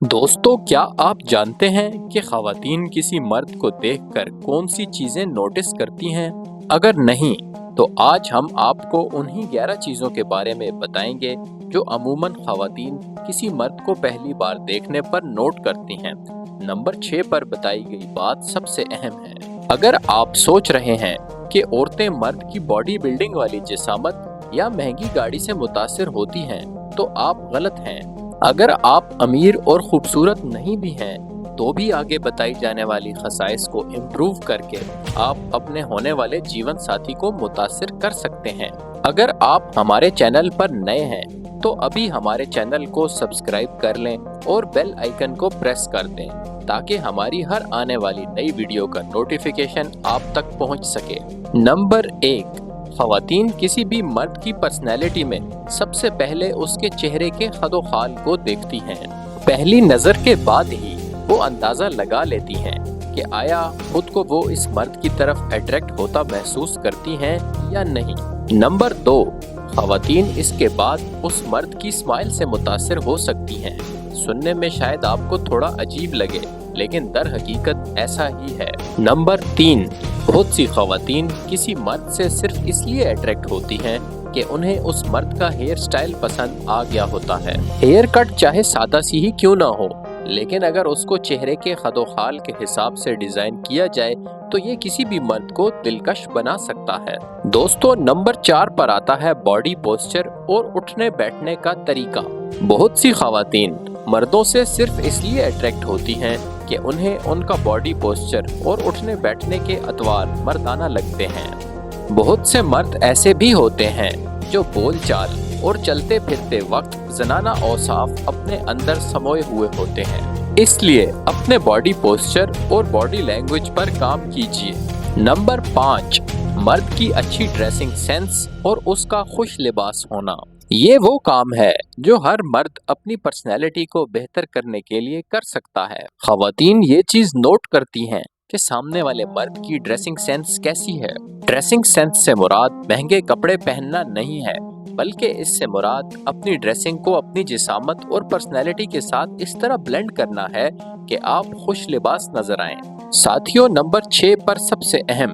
दोस्तों, क्या आप जानते हैं कि ख़वातीन किसी मर्द को देखकर कौन सी चीज़ें नोटिस करती हैं? अगर नहीं, तो आज हम आपको उन्हीं 11 चीज़ों के बारे में बताएंगे जो अमूमन ख़वातीन किसी मर्द को पहली बार देखने पर नोट करती हैं। नंबर 6 पर बताई गई बात सबसे अहम है। अगर आप सोच रहे हैं कि औरतें मर्द की बॉडी बिल्डिंग वाली जिसामत या महंगी गाड़ी से मुतासिर होती हैं, तो आप गलत हैं। अगर आप अमीर और खूबसूरत नहीं भी हैं, तो भी आगे बताई जाने वाली खसाइस को इम्प्रूव करके आप अपने होने वाले जीवन साथी को मुतासिर कर सकते हैं। अगर आप हमारे चैनल पर नए हैं, तो अभी हमारे चैनल को सब्सक्राइब कर लें और बेल आइकन को प्रेस कर दें, ताकि हमारी हर आने वाली नई वीडियो का नोटिफिकेशन आप तक पहुंच सके। नंबर 1, ख़वातीन किसी भी मर्द की पर्सनैलिटी में सबसे पहले उसके चेहरे के खदोखाल को देखती हैं। पहली नज़र के बाद ही वो अंदाज़ा लगा लेती हैं कि आया खुद को वो इस मर्द की तरफ अट्रैक्ट होता महसूस करती हैं या नहीं। नंबर 2, ख़वातीन इसके बाद उस मर्द की स्माइल से मुतासिर हो सकती हैं। सुनने में शायद आपको थोड़ा अजीब लगे, लेकिन दर हकीकत ऐसा ही है। नंबर 3, बहुत सी ख़वातीन किसी मर्द से सिर्फ इसलिए अट्रैक्ट होती हैं कि उन्हें उस मर्द का हेयर स्टाइल पसंद आ गया होता है। हेयर कट चाहे सादा सी ही क्यों ना हो, लेकिन अगर उसको चेहरे के खदोखाल के हिसाब से डिज़ाइन किया जाए तो ये किसी भी मर्द को दिलकश बना सकता है। दोस्तों, नंबर 4 पर आता है बॉडी पोस्चर और उठने बैठने का तरीका। बहुत सी ख़वातीन मर्दों से सिर्फ इसलिए अट्रैक्ट होती हैं कि उन्हें उनका बॉडी पोस्चर और उठने बैठने के अतवार मर्दाना लगते हैं। बहुत से मर्द ऐसे भी होते हैं जो बोलचाल और चलते फिरते वक्त जनाना औसाफ अपने अंदर समोए हुए होते हैं। इसलिए अपने बॉडी पोस्चर और बॉडी लैंग्वेज पर काम कीजिए। नंबर 5, मर्द की अच्छी ड्रेसिंग सेंस और उसका खुश लिबास होना। ये वो काम है जो हर मर्द अपनी पर्सनैलिटी को बेहतर करने के लिए कर सकता है। ख़वातीन ये चीज़ नोट करती हैं कि सामने वाले मर्द की ड्रेसिंग सेंस कैसी है। ड्रेसिंग सेंस से मुराद महंगे कपड़े पहनना नहीं है, बल्कि इससे मुराद अपनी ड्रेसिंग को अपनी जिसामत और पर्सनैलिटी के साथ इस तरह ब्लेंड करना है कि आप खुश लिबास नजर आएं। साथियों, नंबर 6 पर सबसे अहम,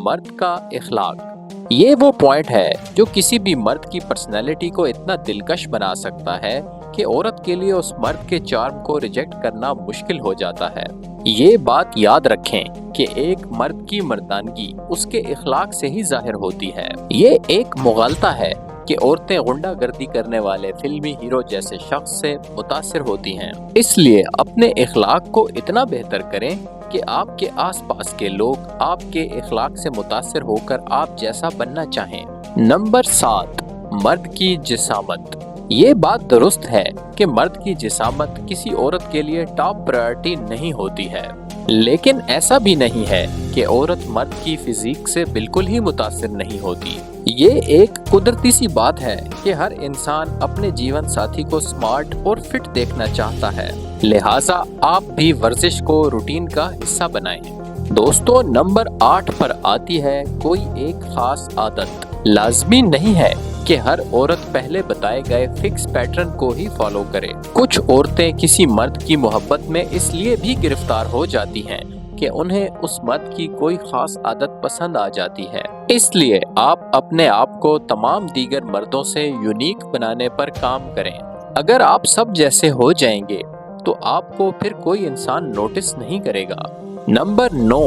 मर्द का इखलाक। ये वो पॉइंट है जो किसी भी मर्द की पर्सनैलिटी को इतना दिलकश बना सकता है कि औरत के लिए उस मर्द के चार्म को रिजेक्ट करना मुश्किल हो जाता है। ये बात याद रखें कि एक मर्द की मर्दानगी उसके इखलाक से ही जाहिर होती है। ये एक मुगालता है कि औरतें गुंडागर्दी करने वाले फिल्मी हीरो जैसे शख्स से मुतासिर होती हैं। इसलिए अपने इखलाक को इतना बेहतर करें कि आपके आसपास के लोग आपके इखलाक से मुतासिर होकर आप जैसा बनना चाहें। नंबर 7, मर्द की जिसामत। ये बात दुरुस्त है कि मर्द की जिसामत किसी औरत के लिए टॉप प्रायोरिटी नहीं होती है, लेकिन ऐसा भी नहीं है कि औरत मर्द की फिजिक से बिल्कुल ही मुतासिर नहीं होती। ये एक कुदरती सी बात है कि हर इंसान अपने जीवन साथी को स्मार्ट और फिट देखना चाहता है, लिहाजा आप भी वर्जिश को रूटीन का हिस्सा बनाएं। दोस्तों, नंबर 8 पर आती है कोई एक खास आदत। लाजमी नहीं है कि हर औरत पहले बताए गए फिक्स पैटर्न को ही फॉलो करे। कुछ औरतें किसी मर्द की मोहब्बत में इसलिए भी गिरफ्तार हो जाती हैं कि उन्हें उस मर्द की कोई खास आदत पसंद आ जाती है। इसलिए आप अपने आप को तमाम दीगर मर्दों से यूनिक बनाने पर काम करें। अगर आप सब जैसे हो जाएंगे तो आपको फिर कोई इंसान नोटिस नहीं करेगा। नंबर 9,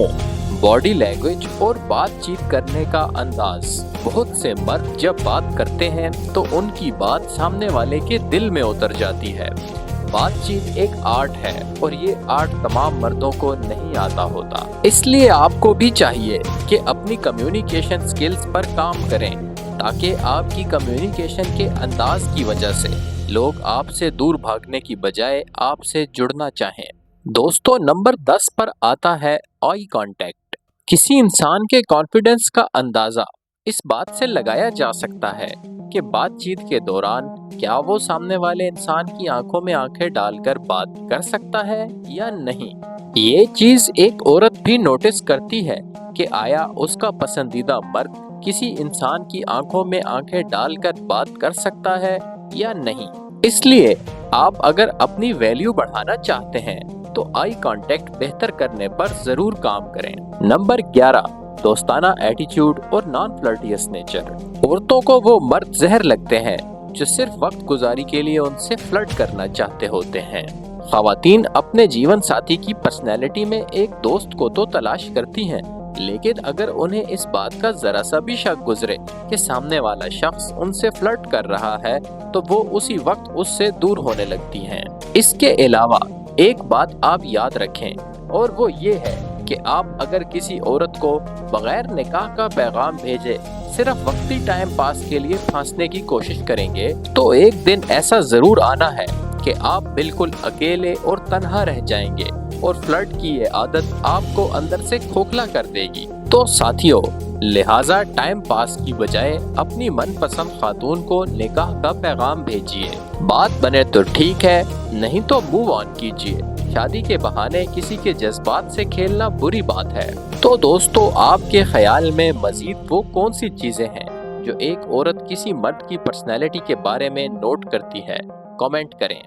बॉडी लैंग्वेज और बातचीत करने का अंदाज। बहुत से मर्द जब बात करते हैं तो उनकी बात सामने वाले के दिल में उतर जाती है। बातचीत एक आर्ट है और ये आर्ट तमाम मर्दों को नहीं आता होता। इसलिए आपको भी चाहिए कि अपनी कम्युनिकेशन स्किल्स पर काम करें, ताकि आपकी कम्युनिकेशन के अंदाज की वजह से लोग आपसे दूर भागने की बजाय आपसे जुड़ना चाहें। दोस्तों, नंबर 10 पर आता है आई कांटेक्ट। किसी इंसान के कॉन्फिडेंस का अंदाजा इस बात से लगाया जा सकता है कि बातचीत के दौरान क्या वो सामने वाले इंसान की आंखों में आंखें डालकर बात कर सकता है या नहीं। ये चीज एक औरत भी नोटिस करती है कि आया उसका पसंदीदा मर्द किसी इंसान की आंखों में आंखें डालकर बात कर सकता है या नहीं। इसलिए आप अगर अपनी वैल्यू बढ़ाना चाहते हैं तो आई कांटेक्ट बेहतर करने पर जरूर काम करें। नंबर 11, दोस्ताना एटीट्यूड और नॉन फ्लर्टियस नेचर। औरतों को वो मर्द जहर लगते हैं जो सिर्फ वक्त गुजारी के लिए उनसे फ्लर्ट करना चाहते होते हैं। ख्वातीन अपने जीवन साथी की पर्सनैलिटी में एक दोस्त को तो तलाश करती हैं, लेकिन अगर उन्हें इस बात का जरा सा भी शक गुजरे कि सामने वाला शख्स उनसे फ्लर्ट कर रहा है तो वो उसी वक्त उससे दूर होने लगती हैं। इसके अलावा एक बात आप याद रखें और वो ये है कि आप अगर किसी औरत को बगैर निकाह का पैगाम भेजे सिर्फ वक्ती टाइम पास के लिए फांसने की कोशिश करेंगे तो एक दिन ऐसा जरूर आना है कि आप बिल्कुल अकेले और तन्हा रह जाएंगे और फ्लर्ट की ये आदत आपको अंदर से खोखला कर देगी। तो साथियों, लिहाजा टाइम पास की बजाय अपनी मनपसंद खातून को निकाह का पैगाम भेजिए। बात बने तो ठीक है, नहीं तो मूव ऑन कीजिए। शादी के बहाने किसी के जज्बात से खेलना बुरी बात है। तो दोस्तों, आपके ख्याल में मजीद वो कौन सी चीजें हैं जो एक औरत किसी मर्द की पर्सनैलिटी के बारे में नोट करती है? कमेंट करें।